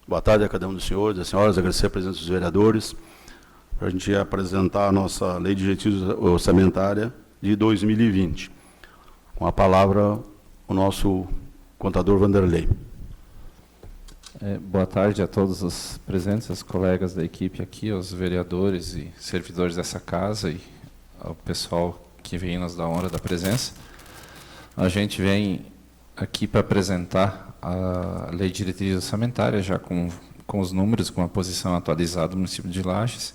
Boa tarde a cada um dos senhores e das senhoras, agradecer a presença dos vereadores, para a gente apresentar a nossa Lei de Diretivos Orçamentária de 2020. Com a palavra, o nosso contador Vanderlei. Boa tarde a todos os presentes, aos colegas da equipe aqui, aos vereadores e servidores dessa casa e ao pessoal que vem nos dar a honra da presença. A gente vem aqui para apresentar a Lei de Diretrizes Orçamentárias, já com os números, com a posição atualizada do município de Lages,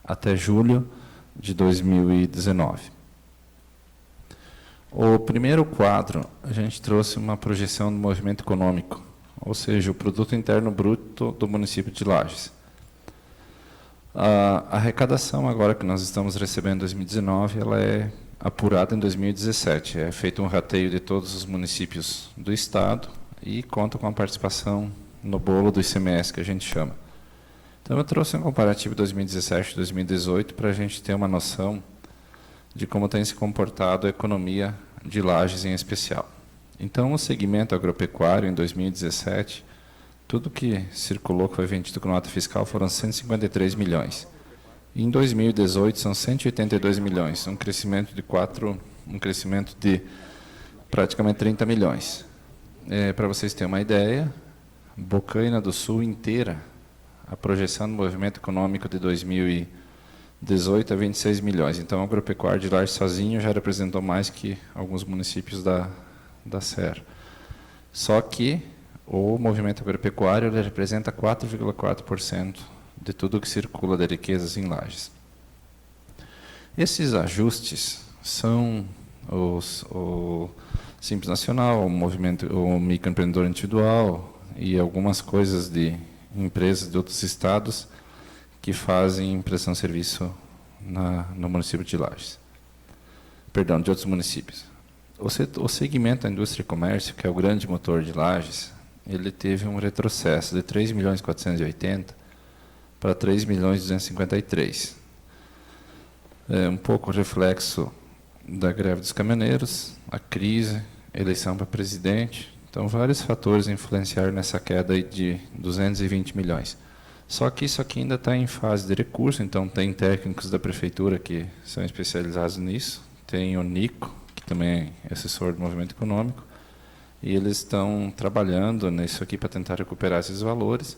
até julho de 2019. O primeiro quadro, a gente trouxe uma projeção do movimento econômico, ou seja, o produto interno bruto do município de Lages. A arrecadação agora que nós estamos recebendo em 2019, ela é apurada em 2017. É feito um rateio de todos os municípios do estado e conta com a participação no bolo do ICMS, que a gente chama. Então, eu trouxe um comparativo 2017 e 2018 para a gente ter uma noção de como tem se comportado a economia de Lages em especial. Então, o segmento agropecuário, em 2017, tudo que circulou, que foi vendido com nota fiscal, foram 153 milhões. E em 2018, são 182 milhões, um crescimento de praticamente 30 milhões. Para vocês terem uma ideia, Bocaina do Sul inteira, a projeção do movimento econômico de 2018 é 26 milhões. Então, o agropecuário de Lages sozinho já representou mais que alguns municípios da Serra. Só que o movimento agropecuário ele representa 4,4% de tudo que circula de riquezas em Lages. Esses ajustes são o Simples Nacional, o microempreendedor individual e algumas coisas de empresas de outros estados que fazem prestação de serviço no município de Lages. Perdão, de outros municípios. O segmento da indústria e comércio, que é o grande motor de Lages, ele teve um retrocesso de 3.480 para 3.253. É um pouco reflexo da greve dos caminhoneiros, a crise, eleição para presidente. Então, vários fatores influenciaram nessa queda aí de 220 milhões. Só que isso aqui ainda está em fase de recurso, então tem técnicos da prefeitura que são especializados nisso, tem o Nico, que também é assessor do movimento econômico, e eles estão trabalhando nisso aqui para tentar recuperar esses valores,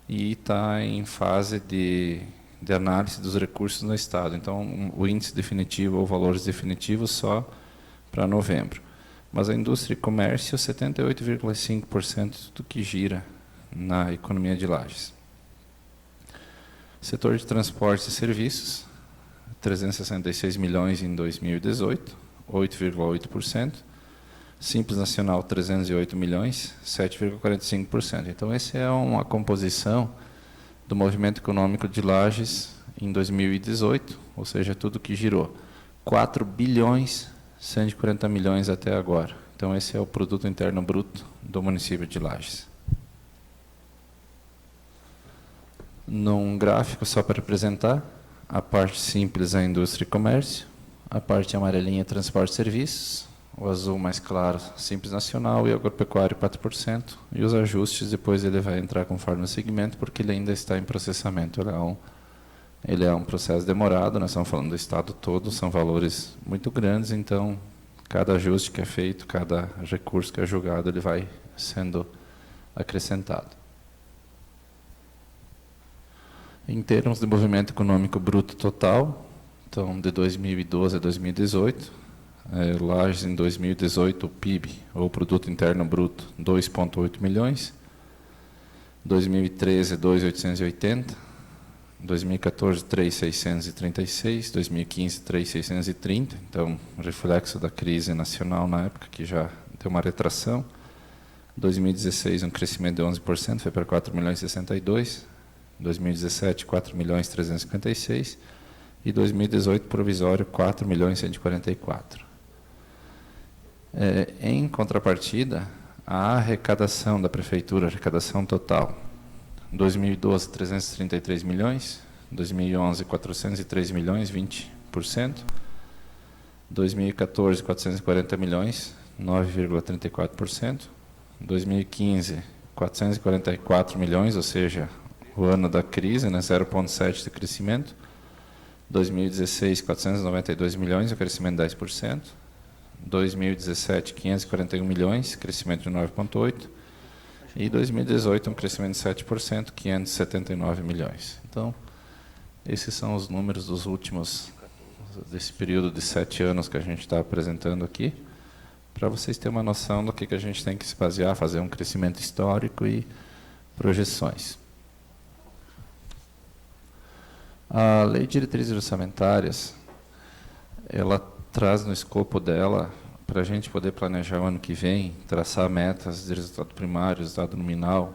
e está em fase de análise dos recursos no Estado. Então, o índice definitivo ou valores definitivos só para novembro. Mas a indústria e comércio, 78,5% do que gira na economia de Lages. Setor de transportes e serviços, 366 milhões em 2018, 8,8%. Simples Nacional, 308 milhões, 7,45%. Então, essa é uma composição do movimento econômico de Lages em 2018, ou seja, tudo que girou. 4 bilhões 140 milhões até agora. Então, esse é o produto interno bruto do município de Lages. Num gráfico, só para representar, a parte simples é a indústria e comércio, a parte amarelinha é transporte e serviços, o azul mais claro, Simples Nacional, e agropecuário 4%, e os ajustes depois ele vai entrar conforme o segmento, porque ele ainda está em processamento. Ele é um processo demorado, nós estamos falando do estado todo, são valores muito grandes, então cada ajuste que é feito, cada recurso que é julgado, ele vai sendo acrescentado. Em termos de movimento econômico bruto total, então de 2012 a 2018, Lages em 2018, o PIB, ou Produto Interno Bruto, 2,8 milhões, 2013, 2.880, 2014, 3.636, 2015, 3.630, então, reflexo da crise nacional na época, que já deu uma retração. 2016, um crescimento de 11%, foi para 4 milhões e 62, 2017, 4 milhões e 356, e 2018, provisório, 4 milhões e 144. Em contrapartida, a arrecadação da prefeitura, arrecadação total, 2012, 333 milhões, 2011, 403 milhões, 20%, 2014, 440 milhões, 9,34%, 2015, 444 milhões, ou seja, o ano da crise, né, 0,7% de crescimento, 2016, 492 milhões, o crescimento de 10%, 2017, 541 milhões, crescimento de 9,8%, e 2018, um crescimento de 7%, 579 milhões. Então, esses são os números dos últimos, desse período de 7 anos que a gente está apresentando aqui, para vocês terem uma noção do que a gente tem que se basear, fazer um crescimento histórico e projeções. A Lei de Diretrizes Orçamentárias, ela traz no escopo dela, para a gente poder planejar o ano que vem, traçar metas de resultado primário, resultado nominal,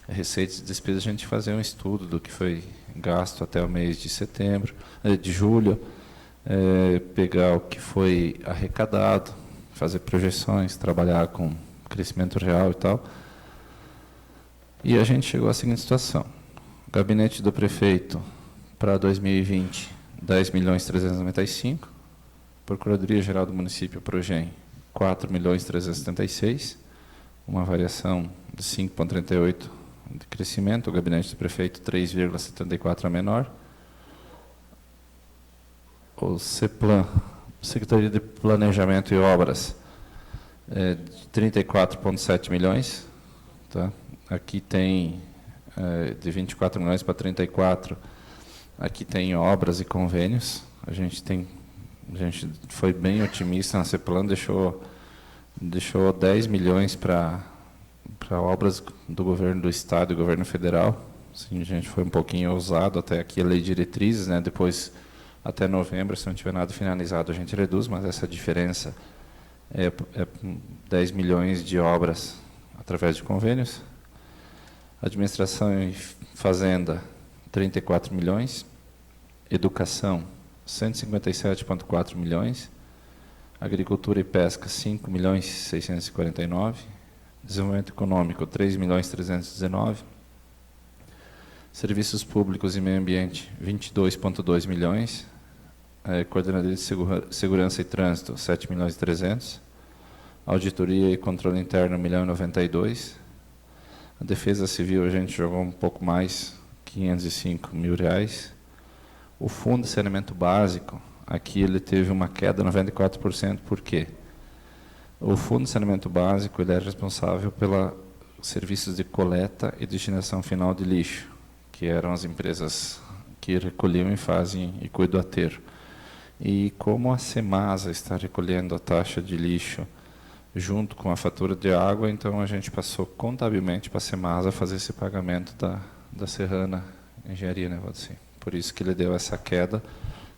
receitas e despesas, a gente fazer um estudo do que foi gasto até o mês de setembro, de julho, pegar o que foi arrecadado, fazer projeções, trabalhar com crescimento real e tal. E a gente chegou à seguinte situação. Gabinete do prefeito para 2020, 10.395.000. Procuradoria-Geral do Município, Progem, 4.376.000, uma variação de 5,38% de crescimento. O gabinete do prefeito, 3,74% a menor. O CEPLAN, Secretaria de Planejamento e Obras, de 34,7 milhões. Tá? Aqui tem de 24 milhões para 34. Aqui tem obras e convênios. A gente foi bem otimista na CEPLAN, deixou 10 milhões para obras do governo do Estado e do governo federal. Assim, a gente foi um pouquinho ousado, até aqui a lei de diretrizes, né? Depois, até novembro, se não tiver nada finalizado, a gente reduz, mas essa diferença é 10 milhões de obras através de convênios. Administração e Fazenda, 34 milhões. Educação, 157,4 milhões. Agricultura e Pesca, 5.649.000. Desenvolvimento Econômico, 3.319.000. Serviços Públicos e Meio Ambiente, 22,2 milhões. Coordenadoria de Segurança e Trânsito, 7.300.000. Auditoria e Controle Interno, 1.092.000. A Defesa Civil, a gente jogou um pouco mais, R$505.000. O Fundo de Saneamento Básico, aqui ele teve uma queda de 94%. Por quê? O Fundo de Saneamento Básico ele é responsável pelos serviços de coleta e destinação final de lixo, que eram as empresas que recolhiam e fazem e cuidam do aterro. E como a Semasa está recolhendo a taxa de lixo junto com a fatura de água, então a gente passou contabilmente para a Semasa fazer esse pagamento da Serrana Engenharia, né, Valdeci? Por isso que ele deu essa queda.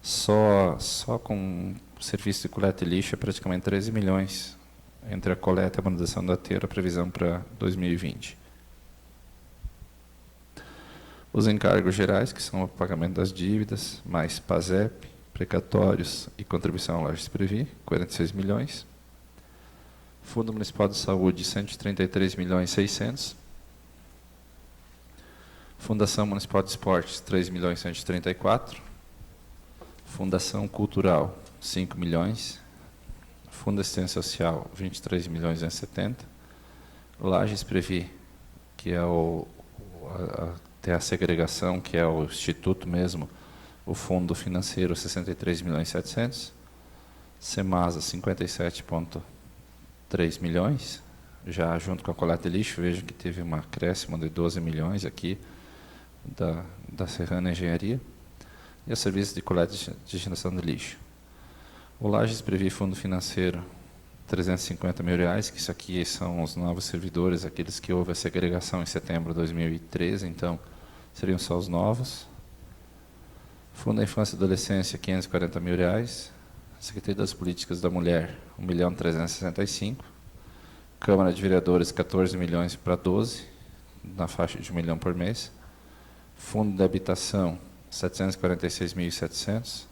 Só com o serviço de coleta e lixo é praticamente 13 milhões entre a coleta e a manutenção do aterro, a previsão para 2020. Os encargos gerais, que são o pagamento das dívidas, mais PASEP, precatórios e contribuição ao Lages-Previ, 46 milhões. Fundo Municipal de Saúde, 133.600.000. Fundação Municipal de Esportes, 3.134.000. Fundação Cultural, 5 milhões. Fundo Assistência Social, 23.270.000. Lages Previ, que é tem a segregação, que é o Instituto mesmo, o Fundo Financeiro, 63.700.000. Semasa, 57,3 milhões. Já junto com a coleta de lixo, vejo que teve um acréscimo de 12 milhões aqui, da Serrana Engenharia, e o serviço de coleta e destinação de lixo. O Lages Previ Fundo Financeiro, R$350.000, que isso aqui são os novos servidores, aqueles que houve a segregação em setembro de 2013, então seriam só os novos. Fundo da Infância e Adolescência, R$540.000. Secretaria das Políticas da Mulher, 1.365.000. Câmara de Vereadores, 14 milhões para 12, na faixa de 1 milhão por mês. Fundo da Habitação, 746.700.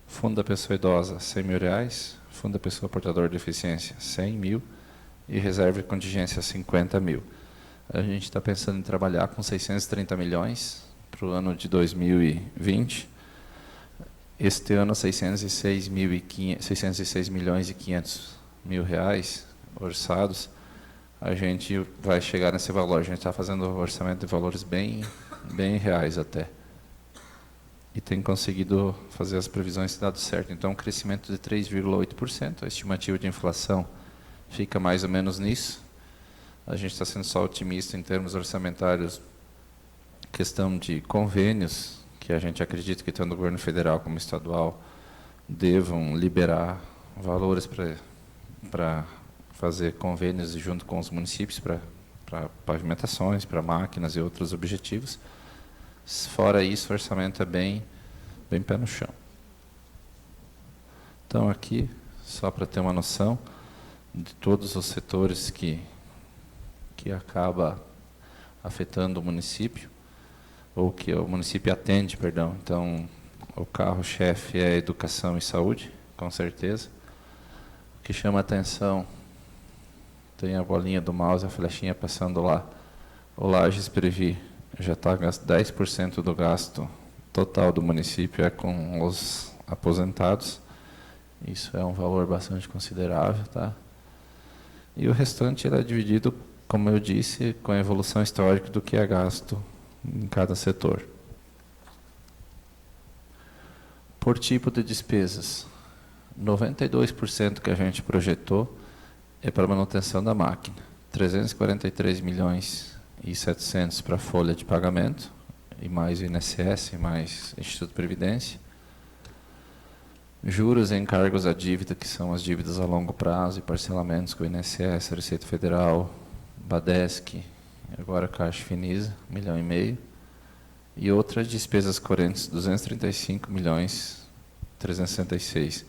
Fundo da Pessoa Idosa, R$100.000. Fundo da pessoa portadora de deficiência, 100 mil, e reserva de contingência, 50 mil. A gente está pensando em trabalhar com 630 milhões para o ano de 2020. Este ano, 606 milhões e 500 mil reais orçados. A gente vai chegar nesse valor. A gente está fazendo um orçamento de valores bem reais até. E tem conseguido fazer as previsões e dado certo. Então, um crescimento de 3,8%. A estimativa de inflação fica mais ou menos nisso. A gente está sendo só otimista em termos orçamentários. Questão de convênios, que a gente acredita que tanto o governo federal como estadual devam liberar valores para fazer convênios junto com os municípios para pavimentações, para máquinas e outros objetivos. Fora isso, o orçamento é bem pé no chão. Então, aqui, só para ter uma noção de todos os setores que acaba afetando o município, ou que o município atende, perdão. Então, o carro-chefe é educação e saúde, com certeza. O que chama a atenção, tem a bolinha do mouse, a flechinha passando lá. O Lages Previ já está 10% do gasto total do município é com os aposentados. Isso é um valor bastante considerável, tá? E o restante é dividido, como eu disse, com a evolução histórica do que é gasto em cada setor. Por tipo de despesas, 92% que a gente projetou é para manutenção da máquina, 343 milhões e 700 para folha de pagamento, e mais o INSS, mais Instituto de Previdência. Juros e encargos à dívida, que são as dívidas a longo prazo e parcelamentos com o INSS, Receita Federal, Badesc, agora Caixa Finisa, 1,5 milhão. E outras despesas correntes, 235 milhões 366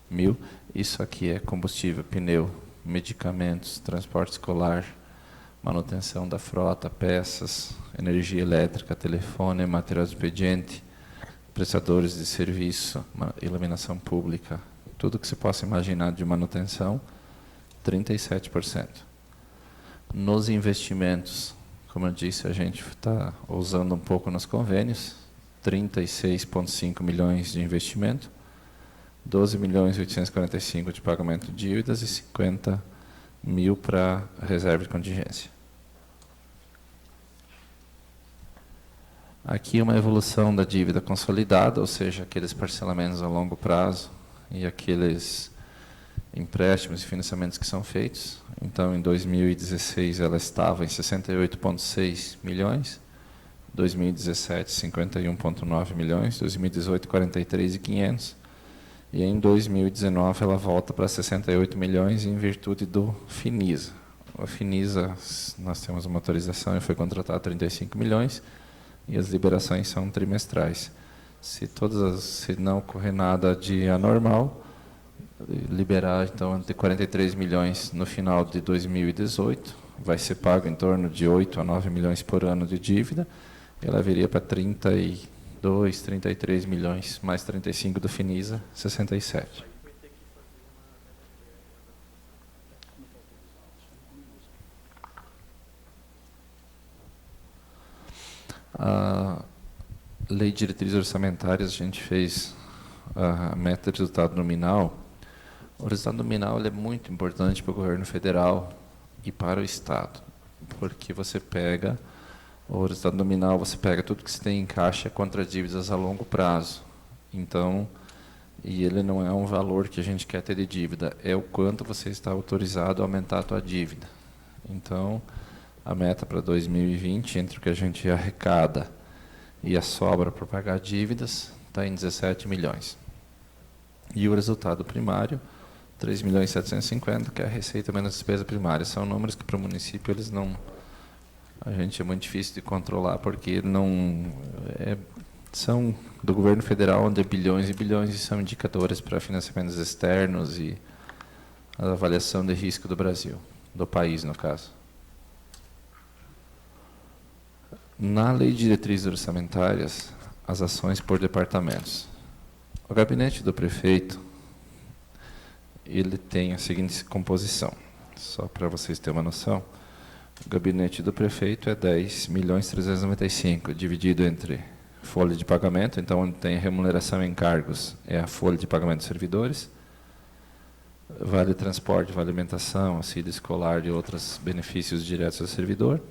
mil. Isso aqui é combustível, pneu, medicamentos, transporte escolar, manutenção da frota, peças, energia elétrica, telefone, material de expediente, prestadores de serviço, iluminação pública, tudo que se possa imaginar de manutenção, 37%. Nos investimentos, como eu disse, a gente está usando um pouco nos convênios, 36,5 milhões de investimento, 12 milhões e 845 de pagamento de dívidas e 50 mil para reserva de contingência. Aqui uma evolução da dívida consolidada, ou seja, aqueles parcelamentos a longo prazo e aqueles empréstimos e financiamentos que são feitos. Então, em 2016, ela estava em 68,6 milhões, 2017, 51,9 milhões, 2018, 43,500, e em 2019 ela volta para 68 milhões em virtude do Finisa. O Finisa, nós temos uma autorização e foi contratado 35 milhões, e as liberações são trimestrais. Se não ocorrer nada de anormal, liberar então entre 43 milhões no final de 2018, vai ser pago em torno de 8 a 9 milhões por ano de dívida, ela viria para 32, 33 milhões, mais 35 do Finisa, 67. A Lei de Diretrizes Orçamentárias, a gente fez a meta de resultado nominal. O resultado nominal ele é muito importante para o governo federal e para o Estado, porque você pega o resultado nominal, você pega tudo que você tem em caixa contra dívidas a longo prazo. Então, e ele não é um valor que a gente quer ter de dívida, é o quanto você está autorizado a aumentar a tua dívida. Então, a meta para 2020, entre o que a gente arrecada e a sobra para pagar dívidas, está em 17 milhões. E o resultado primário, 3 milhões e 750, que é a receita menos despesa primária. São números que para o município eles não... A gente é muito difícil de controlar, porque não... são do governo federal, onde é bilhões e bilhões, e são indicadores para financiamentos externos e a avaliação de risco do Brasil, do país, no caso. Na Lei de Diretrizes Orçamentárias, as ações por departamentos. O gabinete do prefeito, ele tem a seguinte composição, só para vocês terem uma noção. O gabinete do prefeito é 10.395.000, dividido entre folha de pagamento, então onde tem remuneração em encargos é a folha de pagamento dos servidores, vale transporte, vale alimentação, auxílio escolar e outros benefícios diretos ao servidor,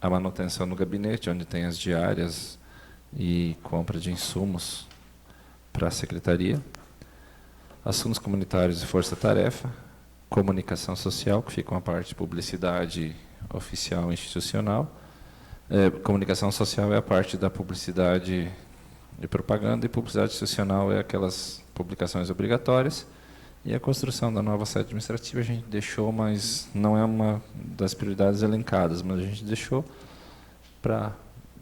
a manutenção do gabinete, onde tem as diárias e compra de insumos para a secretaria, assuntos comunitários e força-tarefa, comunicação social, que fica uma parte de publicidade oficial e institucional. Comunicação social é a parte da publicidade e propaganda, e publicidade institucional é aquelas publicações obrigatórias. E a construção da nova sede administrativa a gente deixou, mas não é uma das prioridades elencadas, mas a gente deixou para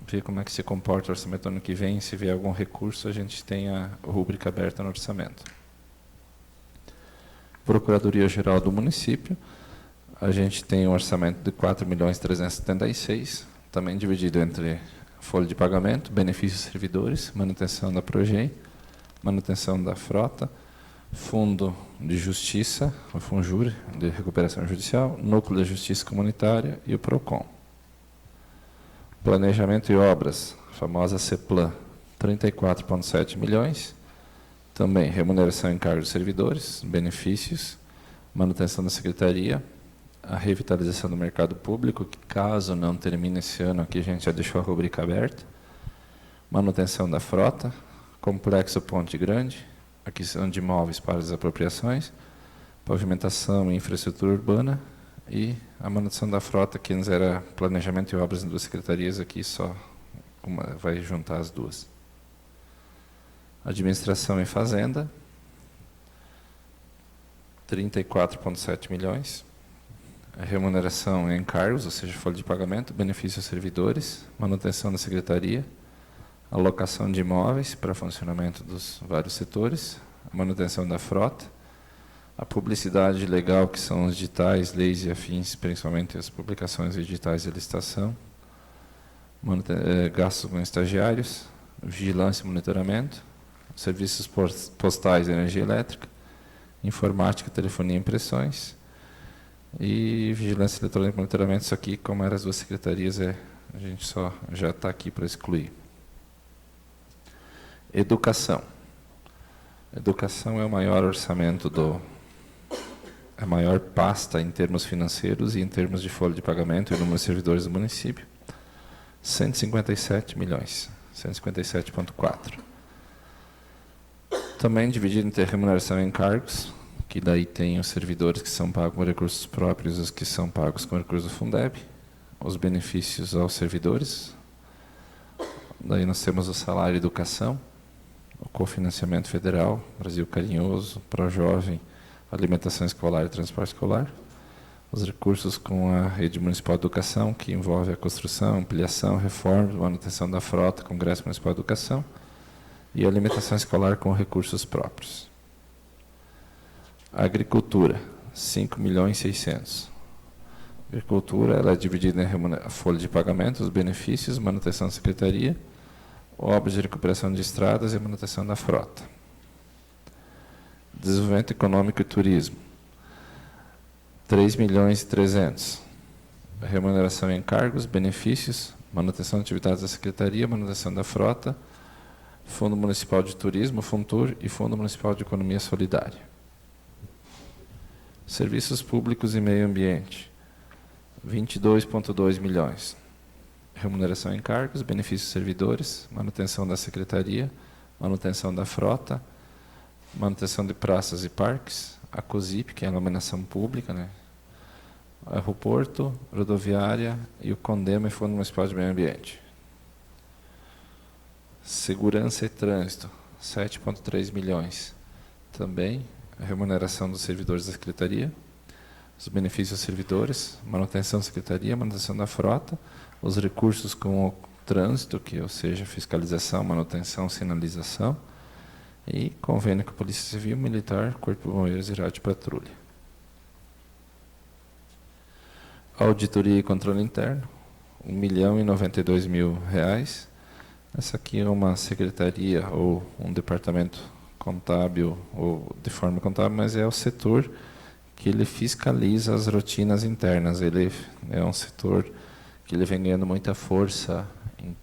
ver como é que se comporta o orçamento ano que vem. Se vier algum recurso, a gente tem a rúbrica aberta no orçamento. Procuradoria-Geral do Município, a gente tem um orçamento de 4.376.000, também dividido entre folha de pagamento, benefícios servidores, manutenção da Progem, manutenção da frota, Fundo de Justiça, o Funjur, de Recuperação Judicial, Núcleo de Justiça Comunitária e o PROCON. Planejamento e Obras, a famosa CEPLAN, 34,7 milhões. Também remuneração em cargos de servidores, benefícios, manutenção da secretaria, a revitalização do mercado público, que caso não termine esse ano, aqui a gente já deixou a rubrica aberta, manutenção da frota, complexo Ponte Grande, aquisição de imóveis para desapropriações, pavimentação e infraestrutura urbana e a manutenção da frota, que antes era planejamento e obras em duas secretarias, aqui só uma vai juntar as duas. Administração e Fazenda, 34,7 milhões. A remuneração em encargos, ou seja, folha de pagamento, benefícios aos servidores, manutenção da secretaria, alocação de imóveis para funcionamento dos vários setores, a manutenção da frota, a publicidade legal, que são os editais, leis e afins, principalmente as publicações digitais de licitação, gastos com estagiários, vigilância e monitoramento, serviços postais e energia elétrica, informática, telefonia e impressões, e vigilância eletrônica e monitoramento. Isso aqui, como eram as duas secretarias, a gente só já está aqui para excluir. Educação. Educação é o maior orçamento a maior pasta em termos financeiros e em termos de folha de pagamento e número de servidores do município. 157 milhões, 157,4. Também dividido entre remuneração e encargos, que daí tem os servidores que são pagos com recursos próprios e os que são pagos com recursos do Fundeb, os benefícios aos servidores, daí nós temos o salário e educação, o cofinanciamento federal, Brasil Carinhoso, ProJovem, alimentação escolar e transporte escolar, os recursos com a rede municipal de educação, que envolve a construção, ampliação, reforma, manutenção da frota, Congresso Municipal de Educação, e a alimentação escolar com recursos próprios. A agricultura, 5.600.000. A agricultura ela é dividida em folha de pagamento, os benefícios, manutenção da secretaria, obras de recuperação de estradas e manutenção da frota. Desenvolvimento econômico e turismo, 3.300.000. Remuneração em encargos, benefícios, manutenção de atividades da secretaria, manutenção da frota, Fundo Municipal de Turismo, Funtur, e Fundo Municipal de Economia Solidária. Serviços públicos e meio ambiente, 22,2 milhões. Remuneração em cargos, benefícios servidores, manutenção da secretaria, manutenção da frota, manutenção de praças e parques, a COSIP, que é a iluminação pública, né? Aeroporto, rodoviária e o CONDEMA e Fundo Municipal de Meio Ambiente. Segurança e trânsito, 7,3 milhões. Também a remuneração dos servidores da secretaria, os benefícios aos servidores, manutenção da secretaria, manutenção da frota, os recursos com o trânsito, que, ou seja, fiscalização, manutenção, sinalização, e convênio com a Polícia Civil, Militar, Corpo de Bombeiros e Rádio Patrulha. Auditoria e controle interno, R$1.092.000. Essa aqui é uma secretaria ou um departamento contábil ou de forma contábil, mas é o setor que ele fiscaliza as rotinas internas. Ele é um setor que ele vem ganhando muita força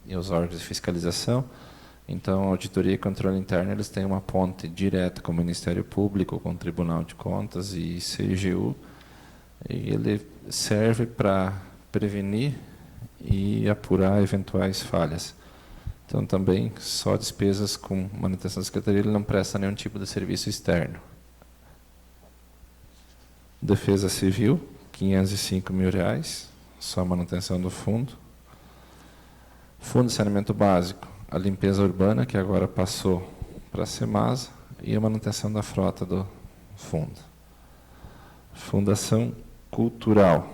em os órgãos de fiscalização. Então, a auditoria e controle interno, eles têm uma ponte direta com o Ministério Público, com o Tribunal de Contas e CGU, e ele serve para prevenir e apurar eventuais falhas. Então, também, só despesas com manutenção da Secretaria, ele não presta nenhum tipo de serviço externo. Defesa Civil, R$ 505 mil, só a manutenção do fundo. Fundo de Saneamento Básico, a limpeza urbana, que agora passou para a Semasa, e a manutenção da frota do fundo. Fundação Cultural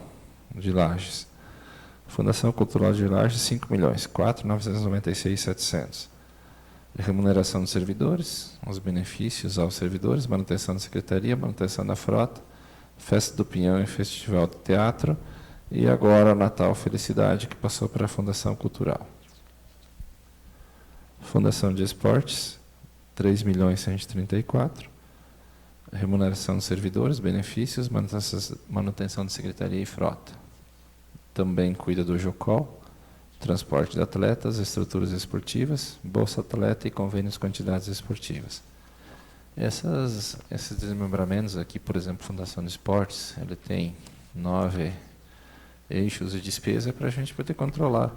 de Lages. Fundação Cultural de Lages, 5 milhões, 4.996.700. Remuneração dos servidores, os benefícios aos servidores, manutenção da secretaria, manutenção da frota, Festa do Pinhão e Festival de Teatro, e agora o Natal Felicidade, que passou para a Fundação Cultural. Fundação de Esportes, 3.134.000. Remuneração dos servidores, benefícios, manutenção de secretaria e frota. Também cuida do JOCOL, transporte de atletas, estruturas esportivas, Bolsa Atleta e convênios com entidades esportivas. Esses desmembramentos aqui, por exemplo, Fundação de Esportes, ele tem 9 eixos de despesa para a gente poder controlar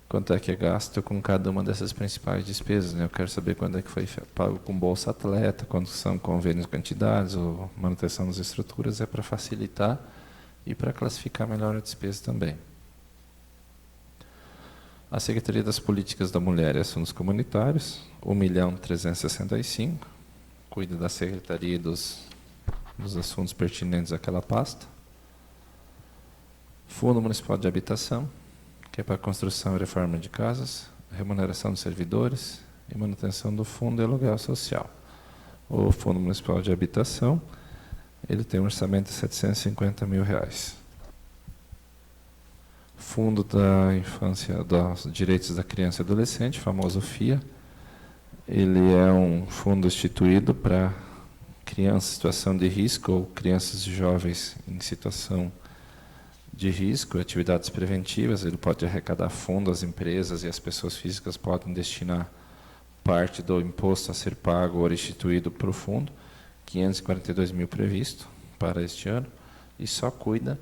quanto é que é gasto com cada uma dessas principais despesas, né? Eu quero saber quando é que foi pago com Bolsa Atleta, quando são convênios com entidades ou manutenção das estruturas, é para facilitar e para classificar melhor a despesa também. A Secretaria das Políticas da Mulher e Assuntos Comunitários, 1.365.000, cuida da Secretaria dos assuntos pertinentes àquela pasta. Fundo Municipal de Habitação, que é para construção e reforma de casas, remuneração dos servidores e manutenção do fundo e aluguel social. O Fundo Municipal de Habitação, ele tem um orçamento de R$ 750 mil. Fundo da Infância, dos Direitos da Criança e Adolescente, famoso FIA, ele é um fundo instituído para crianças em situação de risco ou crianças e jovens em situação de risco, atividades preventivas. Ele pode arrecadar fundo, as empresas e as pessoas físicas podem destinar parte do imposto a ser pago ou instituído para o fundo, 542 mil previsto para este ano, e só cuida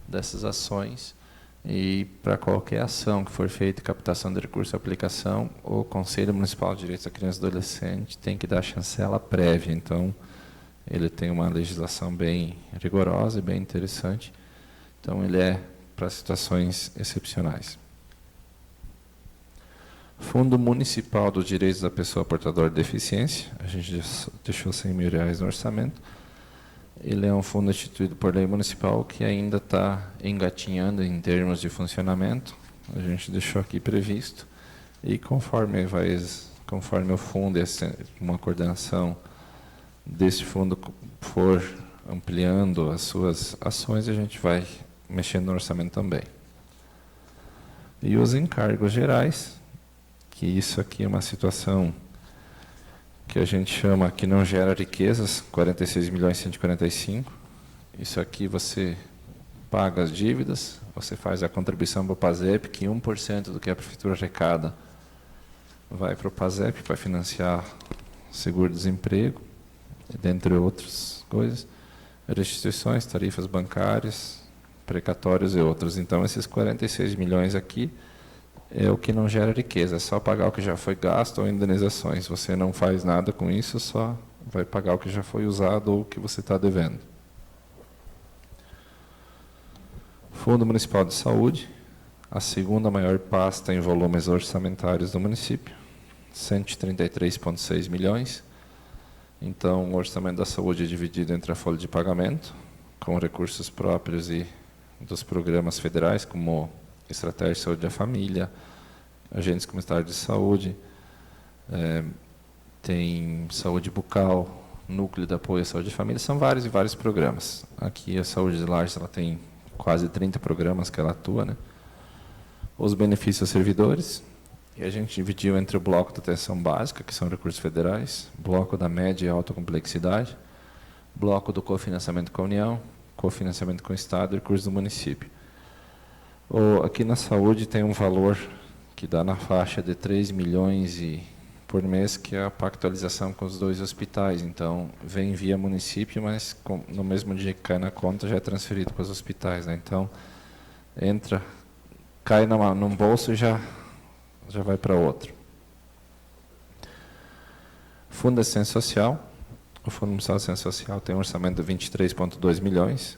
dessas ações. E para qualquer ação que for feita, captação de recurso e aplicação, o Conselho Municipal de Direitos da Criança e Adolescente tem que dar chancela prévia. Então, ele tem uma legislação bem rigorosa e bem interessante. Então, ele é para situações excepcionais. Fundo Municipal dos Direitos da Pessoa Portadora de Deficiência, a gente deixou R$ 100 mil no orçamento. Ele é um fundo instituído por lei municipal que ainda está engatinhando em termos de funcionamento. A gente deixou aqui previsto. E conforme o fundo e uma coordenação desse fundo for ampliando as suas ações, a gente vai mexendo no orçamento também. E os encargos gerais, que isso aqui é uma situação que a gente chama que não gera riquezas, 46.145.000. Isso aqui você paga as dívidas, você faz a contribuição para o PASEP, que 1% do que a prefeitura arrecada vai para o PASEP para financiar seguro-desemprego, dentre outras coisas, restituições, tarifas bancárias, precatórios e outros. Então, esses 46 milhões aqui é o que não gera riqueza, é só pagar o que já foi gasto ou indenizações. Você não faz nada com isso, só vai pagar o que já foi usado ou o que você está devendo. Fundo Municipal de Saúde, a segunda maior pasta em volumes orçamentários do município, 133,6 milhões. Então, o orçamento da saúde é dividido entre a folha de pagamento, com recursos próprios e dos programas federais, como Estratégia de Saúde da Família, agentes comunitários de saúde, tem saúde bucal, núcleo de apoio à saúde de família, são vários e vários programas. Aqui a Saúde de Lages, ela tem quase 30 programas que ela atua, né? Os benefícios aos servidores, que a gente dividiu entre o bloco da atenção básica, que são recursos federais, bloco da média e alta complexidade, bloco do cofinanciamento com a União, cofinanciamento com o Estado e recursos do município. Aqui na saúde tem um valor que dá na faixa de 3 milhões por mês, que é a pactualização com os 2 hospitais. Então, vem via município, mas no mesmo dia que cai na conta, já é transferido para os hospitais, né? Então, cai num bolso e já vai para outro. Fundo de Assistência Social. O Fundo Municipal de Assistência Social tem um orçamento de 23,2 milhões.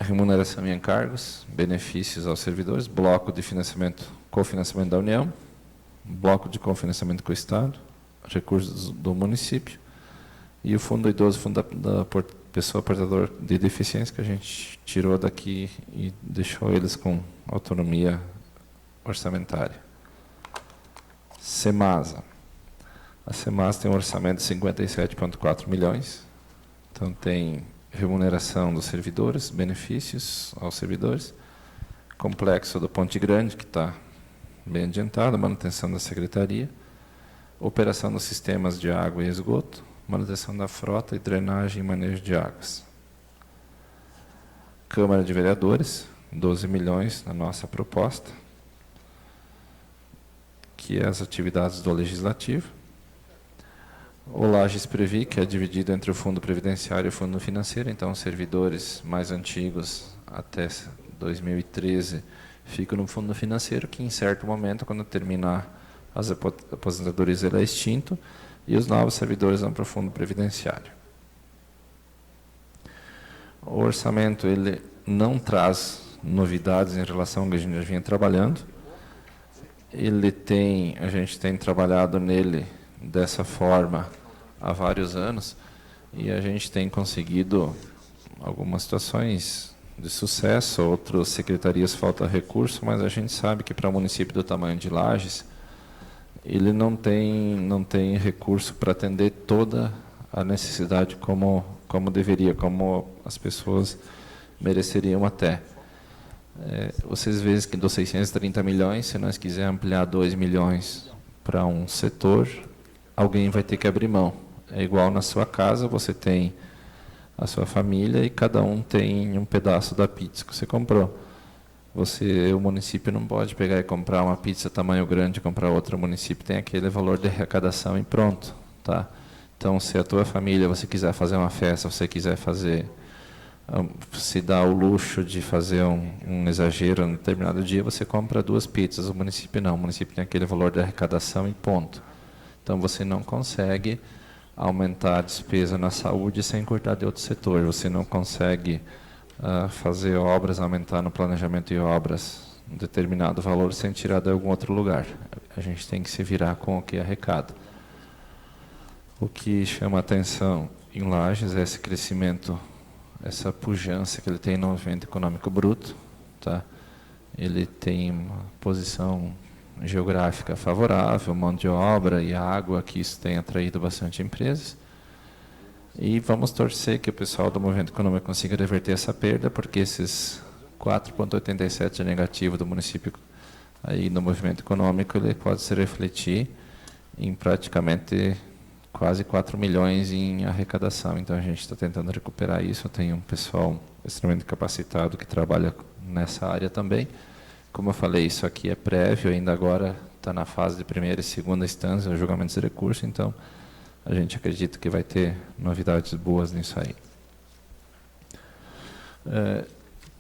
Remuneração e encargos, benefícios aos servidores, bloco de cofinanciamento da União, bloco de cofinanciamento com o Estado, recursos do município, e o Fundo Idoso, Fundo da Pessoa Portadora de Deficiência, que a gente tirou daqui e deixou eles com autonomia orçamentária. Semasa. A Semasa tem um orçamento de 57,4 milhões, então tem remuneração dos servidores, benefícios aos servidores, complexo do Ponte Grande, que está bem adiantado, manutenção da secretaria, operação dos sistemas de água e esgoto, manutenção da frota e drenagem e manejo de águas. Câmara de Vereadores, 12 milhões na nossa proposta, que é as atividades do Legislativo. O Lages Previ, que é dividido entre o Fundo Previdenciário e o Fundo Financeiro, então os servidores mais antigos até 2013 ficam no Fundo Financeiro, que em certo momento, quando terminar as aposentadorias, ele é extinto, e os novos servidores vão para o Fundo Previdenciário. O orçamento ele não traz novidades em relação ao que a gente já vinha trabalhando. A gente tem trabalhado nele dessa forma há vários anos, e a gente tem conseguido algumas situações de sucesso, outras secretarias falta recurso, mas a gente sabe que para um município do tamanho de Lages, ele não tem recurso para atender toda a necessidade como deveria, como as pessoas mereceriam até. Vocês veem que dos 630 milhões, se nós quisermos ampliar 2 milhões para um setor, alguém vai ter que abrir mão. É igual na sua casa, você tem a sua família e cada um tem um pedaço da pizza que você comprou. O município não pode pegar e comprar uma pizza tamanho grande e comprar outra. O município tem aquele valor de arrecadação e pronto. Tá? Então, se a tua família, você quiser fazer uma festa, você quiser se dá o luxo de fazer um exagero em determinado dia, você compra 2 pizzas. O município não. O município tem aquele valor de arrecadação e ponto. Então, você não consegue aumentar a despesa na saúde sem cortar de outro setor. Você não consegue fazer obras, aumentar no planejamento de obras um determinado valor sem tirar de algum outro lugar. A gente tem que se virar com o que arrecada. O que chama a atenção em Lages é esse crescimento, essa pujança que ele tem no movimento econômico bruto. Tá? Ele tem uma posição geográfica favorável, mão de obra e água, que isso tem atraído bastante empresas. E vamos torcer que o pessoal do movimento econômico consiga reverter essa perda, porque esses 4,87 de negativo do município aí no movimento econômico, ele pode se refletir em praticamente quase 4 milhões em arrecadação. Então, a gente está tentando recuperar isso. Tem um pessoal extremamente capacitado que trabalha nessa área também. Como eu falei, isso aqui é prévio, ainda agora está na fase de primeira e segunda instância, o julgamento de recurso, então a gente acredita que vai ter novidades boas nisso aí.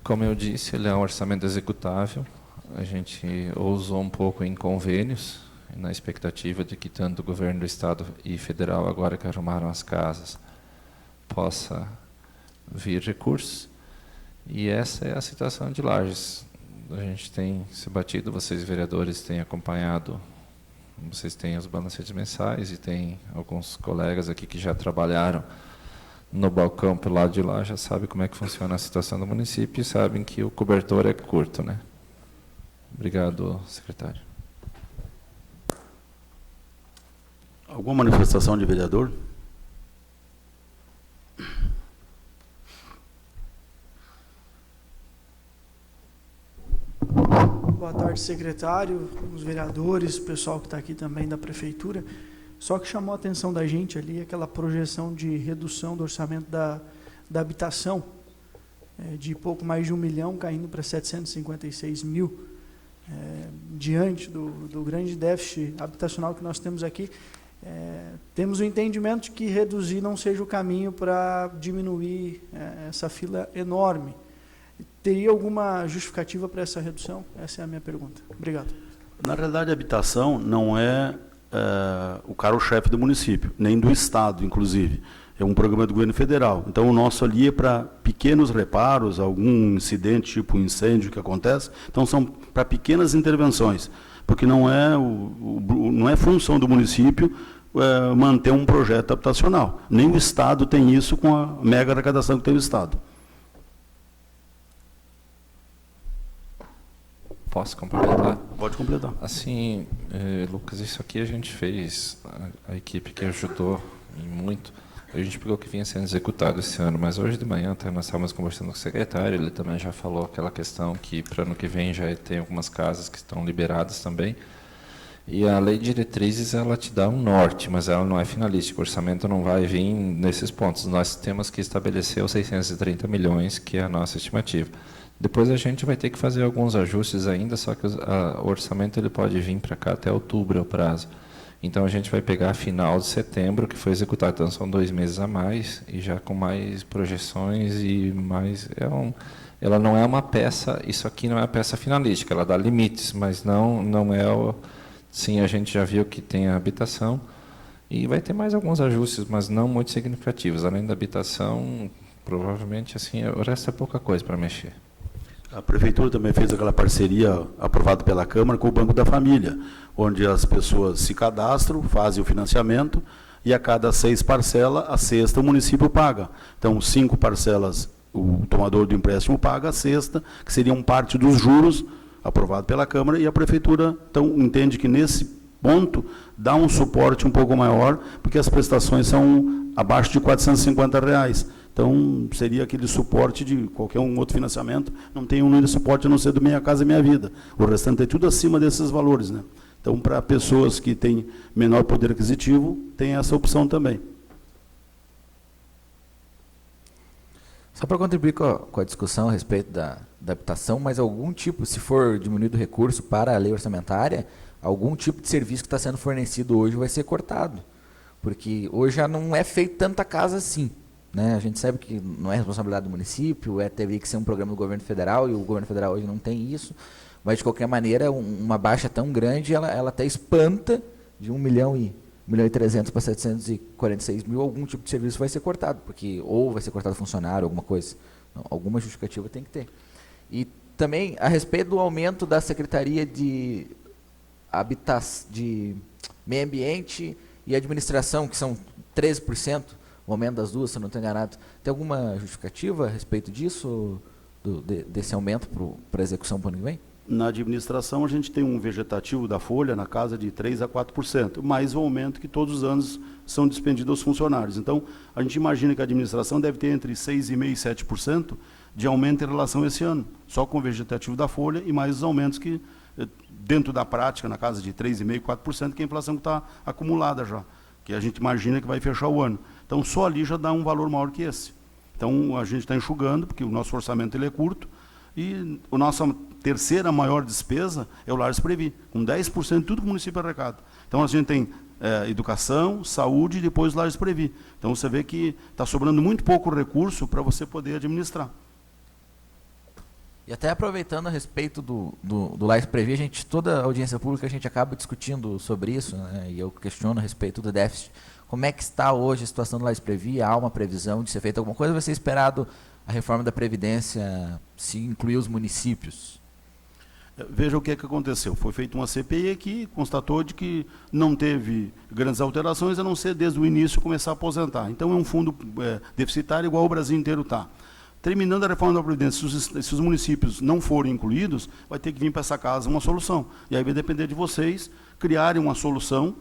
Como eu disse, ele é um orçamento executável, a gente ousou um pouco em convênios, na expectativa de que tanto o governo do Estado e federal, agora que arrumaram as casas, possa vir recursos, e essa é a situação de Lages. A gente tem se batido, vocês vereadores têm acompanhado, vocês têm os balancetes mensais e tem alguns colegas aqui que já trabalharam no balcão pelo lado de lá, já sabem como é que funciona a situação do município e sabem que o cobertor é curto, né? Obrigado, secretário. Alguma manifestação de vereador? Boa Boa tarde, secretário, os vereadores, o pessoal que está aqui também da Prefeitura. Só que chamou a atenção da gente ali aquela projeção de redução do orçamento da habitação, de pouco mais de 1 milhão, caindo para 756 mil, diante do grande déficit habitacional que nós temos aqui. Temos o entendimento de que reduzir não seja o caminho para diminuir essa fila enorme. Teria alguma justificativa para essa redução? Essa é a minha pergunta. Obrigado. Na realidade, a habitação não é o carro-chefe do município, nem do Estado, inclusive. É um programa do governo federal. Então, o nosso ali é para pequenos reparos, algum incidente, tipo incêndio que acontece. Então, são para pequenas intervenções, porque não é função do município manter um projeto habitacional. Nem o Estado tem isso com a mega arrecadação que tem o Estado. Posso complementar? Pode completar. Assim, Lucas, isso aqui a gente fez, a equipe que ajudou em muito, a gente pegou o que vinha sendo executado esse ano, mas hoje de manhã até nós estávamos conversando com o secretário, ele também já falou aquela questão que para ano que vem já tem algumas casas que estão liberadas também, e a lei de diretrizes, ela te dá um norte, mas ela não é finalística, o orçamento não vai vir nesses pontos, nós temos que estabelecer os 630 milhões, que é a nossa estimativa. Depois a gente vai ter que fazer alguns ajustes ainda, só que o orçamento ele pode vir para cá até outubro, é o prazo. Então a gente vai pegar final de setembro, que foi executado, então são 2 meses a mais, e já com mais projeções e mais... ela não é uma peça, isso aqui não é a peça finalística, ela dá limites, mas não é... Sim, a gente já viu que tem a habitação, e vai ter mais alguns ajustes, mas não muito significativos. Além da habitação, provavelmente, assim, o resto é pouca coisa para mexer. A Prefeitura também fez aquela parceria aprovada pela Câmara com o Banco da Família, onde as pessoas se cadastram, fazem o financiamento, e a cada 6 parcelas, a sexta o município paga. Então, 5 parcelas o tomador do empréstimo paga, a sexta, que seriam parte dos juros, aprovado pela Câmara, e a Prefeitura, então, entende que nesse ponto dá um suporte um pouco maior, porque as prestações são abaixo de R$450. Então, seria aquele suporte de qualquer outro financiamento, não tem um suporte a não ser do Minha Casa Minha Vida. O restante é tudo acima desses valores, né? Então, para pessoas que têm menor poder aquisitivo, tem essa opção também. Só para contribuir com a discussão a respeito da habitação, mas algum tipo, se for diminuído o recurso para a lei orçamentária, algum tipo de serviço que está sendo fornecido hoje vai ser cortado. Porque hoje já não é feito tanta casa assim. Né? A gente sabe que não é responsabilidade do município, teria que ser um programa do governo federal, e o governo federal hoje não tem isso, mas de qualquer maneira, uma baixa tão grande, ela até espanta de 1 milhão e 300 para 746 mil, algum tipo de serviço vai ser cortado, porque ou vai ser cortado funcionário, alguma coisa, alguma justificativa tem que ter. E também, a respeito do aumento da Secretaria de Meio Ambiente e Administração, que são 13%, o aumento das duas, se eu não estou enganado. Tem alguma justificativa a respeito disso, desse aumento para a execução para o ano que vem? Na administração, a gente tem um vegetativo da folha na casa de 3% a 4%, mais o aumento que todos os anos são dispendidos aos funcionários. Então, a gente imagina que a administração deve ter entre 6,5% e 7% de aumento em relação a esse ano, só com o vegetativo da folha e mais os aumentos que, dentro da prática, na casa de 3,5% e 4%, que é a inflação que está acumulada já, que a gente imagina que vai fechar o ano. Então, só ali já dá um valor maior que esse. Então, a gente está enxugando, porque o nosso orçamento ele é curto, e a nossa terceira maior despesa é o Lares Previ, com 10% de tudo que o município arrecada. Então, a gente tem educação, saúde e depois Lares Previ. Então, você vê que está sobrando muito pouco recurso para você poder administrar. E até aproveitando a respeito do Lares Previ, toda a audiência pública a gente acaba discutindo sobre isso, né, e eu questiono a respeito do déficit. Como é que está hoje a situação do Lares Previ? Há uma previsão de ser feita alguma coisa? Vai ser esperado a reforma da Previdência se incluir os municípios? Veja o que aconteceu. Foi feita uma CPI que constatou de que não teve grandes alterações, a não ser desde o início começar a aposentar. Então, é um fundo deficitário igual o Brasil inteiro está. Terminando a reforma da Previdência, se os municípios não forem incluídos, vai ter que vir para essa casa uma solução. E aí vai depender de vocês criarem uma solução,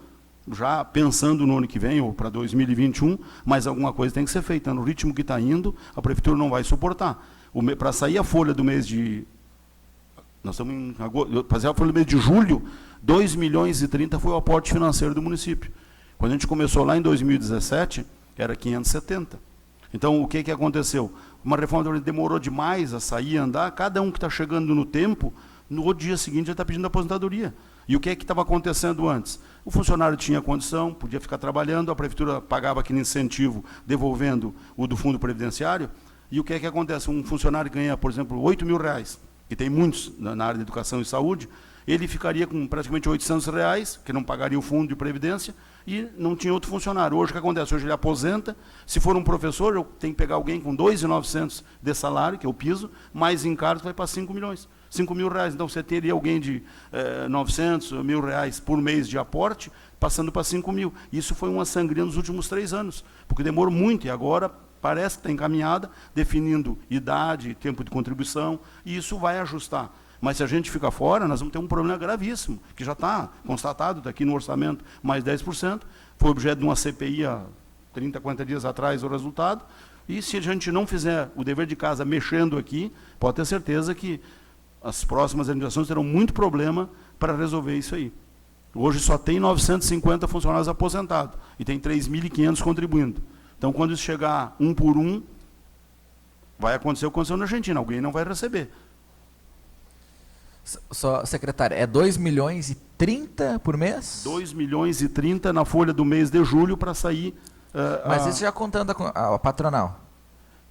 já pensando no ano que vem, ou para 2021, mas alguma coisa tem que ser feita. No ritmo que está indo, a Prefeitura não vai suportar. Para sair a folha do mês de Nós estamos em agosto, foi no mês de julho, 2 milhões e 30 foi o aporte financeiro do município. Quando a gente começou lá em 2017, era 570. Então, o que aconteceu? Uma reforma demorou demais a sair e andar, cada um que está chegando no tempo, no dia seguinte já está pedindo aposentadoria. E o que estava acontecendo antes? O funcionário tinha condição, podia ficar trabalhando, a prefeitura pagava aquele incentivo, devolvendo o do fundo previdenciário, e o que acontece? Um funcionário ganha, por exemplo, R$8.000, que tem muitos na área de educação e saúde, ele ficaria com praticamente R$800, que não pagaria o fundo de previdência, e não tinha outro funcionário. Hoje o que acontece? Hoje ele aposenta, se for um professor, eu tenho que pegar alguém com R$2.900 de salário, que é o piso, mais encargos vai para 5 milhões. R$5.000. Então, você teria alguém de R$900, R$1.000 por mês de aporte, passando para 5 mil. Isso foi uma sangria nos últimos 3 anos, porque demorou muito, e agora parece que está encaminhada, definindo idade, tempo de contribuição, e isso vai ajustar. Mas se a gente ficar fora, nós vamos ter um problema gravíssimo, que já está constatado, está aqui no orçamento, mais 10%, foi objeto de uma CPI há 30, 40 dias atrás o resultado, e se a gente não fizer o dever de casa mexendo aqui, pode ter certeza que as próximas administrações terão muito problema para resolver isso aí. Hoje só tem 950 funcionários aposentados, e tem 3.500 contribuindo. Então, quando isso chegar um por um, vai acontecer o que aconteceu na Argentina, alguém não vai receber. Só, secretário, é 2 milhões e 30 por mês? 2 milhões e 30 na folha do mês de julho para sair... Mas isso já contando a patronal?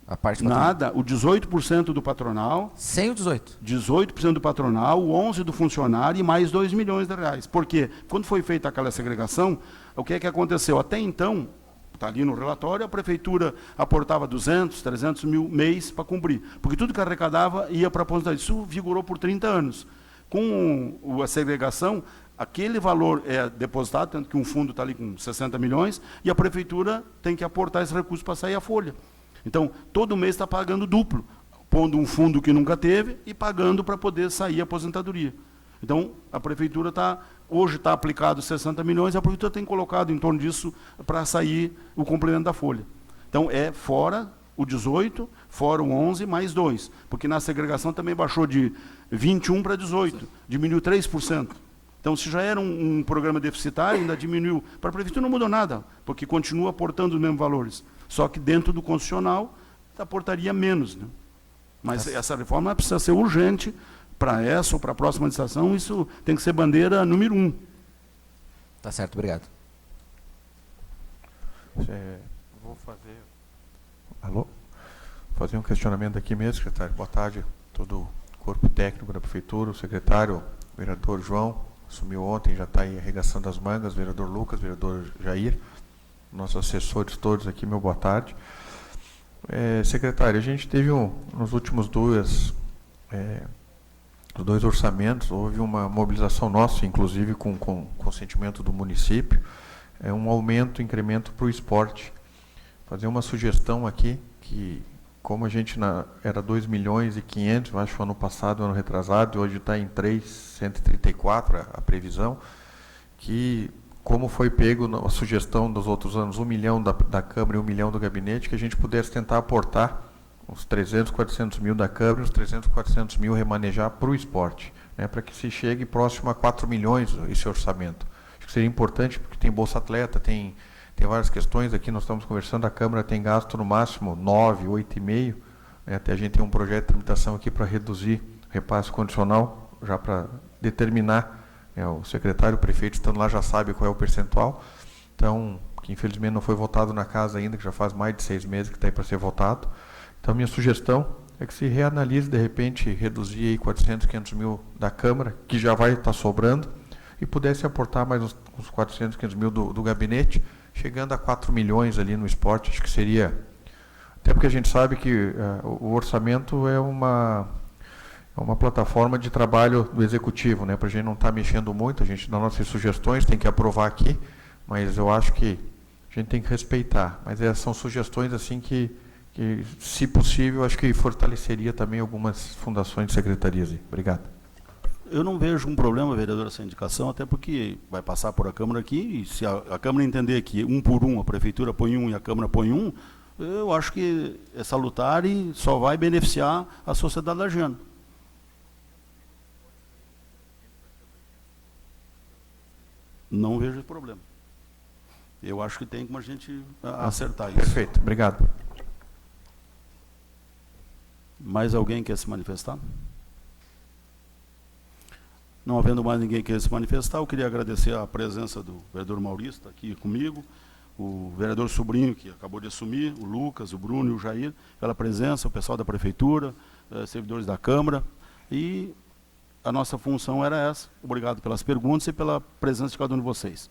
A parte patronal. Nada, o 18% do patronal... Sem o 18%? 18% do patronal, o 11% do funcionário e mais R$2 milhões. Por quê? Quando foi feita aquela segregação, o que aconteceu? Até então, está ali no relatório, a prefeitura aportava 200, 300 mil mês para cumprir, porque tudo que arrecadava ia para a aposentadoria. Isso vigorou por 30 anos. Com a segregação, aquele valor é depositado, tanto que um fundo está ali com 60 milhões, e a prefeitura tem que aportar esse recurso para sair a folha. Então, todo mês está pagando duplo, pondo um fundo que nunca teve e pagando para poder sair a aposentadoria. Então, a prefeitura hoje está aplicado 60 milhões, a prefeitura tem colocado em torno disso para sair o complemento da folha. Então, é fora o 18, fora o 11, mais 2, porque na segregação também baixou de 21 para 18, diminuiu 3%. Então, se já era um programa deficitário, ainda diminuiu. Para a prefeitura não mudou nada, porque continua aportando os mesmos valores. Só que dentro do constitucional, aportaria menos. Né? Mas essa reforma precisa ser urgente para essa ou para a próxima administração, isso tem que ser bandeira número 1. Tá certo, obrigado. Vou fazer... Alô? Vou fazer um questionamento aqui mesmo, secretário. Boa tarde a todo o corpo técnico da prefeitura, o secretário, o vereador João, assumiu ontem, já está aí arregaçando as mangas, vereador Lucas, vereador Jair, nossos assessores todos aqui, meu boa tarde. Secretário, a gente teve nos últimos dois orçamentos, houve uma mobilização nossa, inclusive com consentimento do município, um aumento, incremento para o esporte. Fazer uma sugestão aqui, que como a gente era 2 milhões e 500, eu acho, ano passado, ano retrasado, e hoje está em 334 a previsão, que como foi pego a sugestão dos outros anos, 1 milhão da Câmara e 1 milhão do gabinete, que a gente pudesse tentar aportar os 300, 400 mil da Câmara e os 300, 400 mil remanejar para o esporte, né, para que se chegue próximo a 4 milhões esse orçamento. Acho que seria importante, porque tem Bolsa Atleta, tem várias questões, aqui nós estamos conversando, a Câmara tem gasto no máximo 9, 8,5, né, até a gente tem um projeto de tramitação aqui para reduzir repasse condicional, já para determinar, o secretário, o prefeito estando lá já sabe qual é o percentual, então, que infelizmente não foi votado na casa ainda, que já faz mais de 6 meses que está aí para ser votado. Então, minha sugestão é que se reanalise, de repente, reduzir aí 400, 500 mil da Câmara, que já vai estar sobrando, e pudesse aportar mais uns 400, 500 mil do gabinete, chegando a 4 milhões ali no esporte. Acho que seria... Até porque a gente sabe que o orçamento é uma plataforma de trabalho do executivo, né? Para a gente não estar mexendo muito, a gente, nas nossas sugestões, tem que aprovar aqui, mas eu acho que a gente tem que respeitar. Mas são sugestões assim que, se possível, acho que fortaleceria também algumas fundações de secretarias. Obrigado. Eu não vejo um problema, vereador, essa indicação, até porque vai passar por a Câmara aqui, e se a Câmara entender que 1 por 1, a Prefeitura põe 1 e a Câmara põe 1, eu acho que é salutar e só vai beneficiar a sociedade lagiana. Não vejo problema. Eu acho que tem como a gente acertar isso. Perfeito, obrigado. Mais alguém quer se manifestar? Não havendo mais ninguém que quer se manifestar, eu queria agradecer a presença do vereador Maurício, está aqui comigo, o vereador Sobrinho, que acabou de assumir, o Lucas, o Bruno e o Jair, pela presença, o pessoal da Prefeitura, servidores da Câmara, e a nossa função era essa. Obrigado pelas perguntas e pela presença de cada um de vocês.